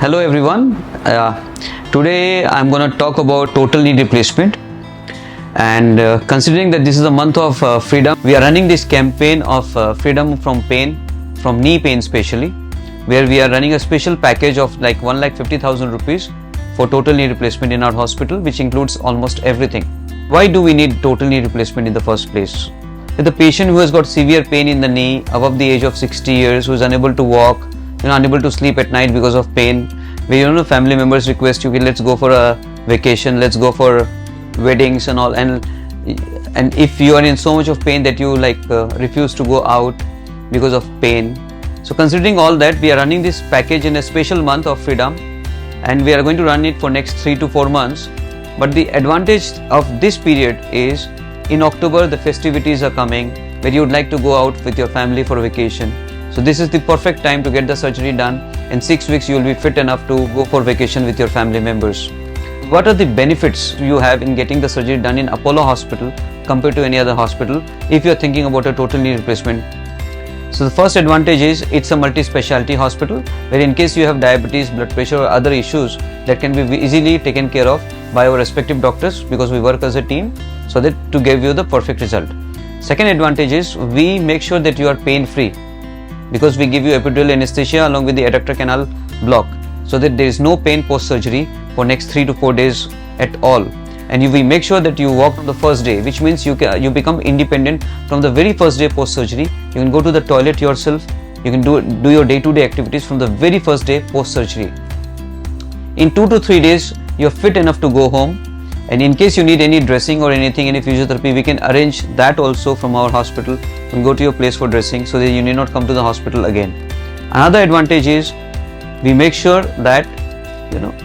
Hello everyone. Today I'm going to talk about total knee replacement, and considering that this is a month of freedom, we are running this campaign of freedom from pain, from knee pain especially, where we are running a special package of like 1,50,000 rupees for total knee replacement in our hospital, which includes almost everything. Why do we need total knee replacement in the first place? With a patient who has got severe pain in the knee above the age of 60 years, who is unable to walk, unable to sleep at night because of pain, where family members request you, let's go for a vacation, let's go for weddings and all, and if you are in so much of pain that you refuse to go out because of pain. So considering all that, we are running this package in a special month of freedom, and we are going to run it for next 3 to 4 months. But the advantage of this period is, in October the festivities are coming where you would like to go out with your family for a vacation. So this is the perfect time to get the surgery done. In 6 weeks you will be fit enough to go for vacation with your family members. What are the benefits you have in getting the surgery done in Apollo Hospital compared to any other hospital if you are thinking about a total knee replacement? So the first advantage is it's a multi-specialty hospital where in case you have diabetes, blood pressure or other issues, that can be easily taken care of by our respective doctors, because we work as a team so that to give you the perfect result. Second advantage is we make sure that you are pain free, because we give you epidural anesthesia along with the adductor canal block, so that there is no pain post surgery for next 3 to 4 days at all. And we make sure that you walk on the first day, which means you become independent from the very first day post surgery. You can go to the toilet yourself, you can do your day-to-day activities from the very first day post surgery. In 2 to 3 days you are fit enough to go home, and in case you need any dressing or anything, any physiotherapy, we can arrange that also from our hospital. You can go to your place for dressing so that you need not come to the hospital again. Another advantage is we make sure that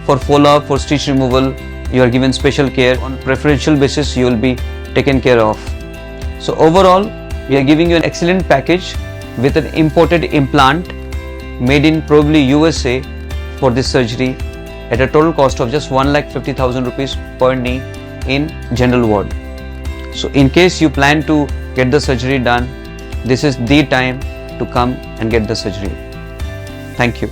for follow-up, for stitch removal, you are given special care. On preferential basis you will be taken care of. So overall, we are giving you an excellent package with an imported implant made in probably USA for this surgery at a total cost of just 1,50,000 rupees per knee in general ward. So in case you plan to get the surgery done, this is the time to come and get the surgery. Thank you.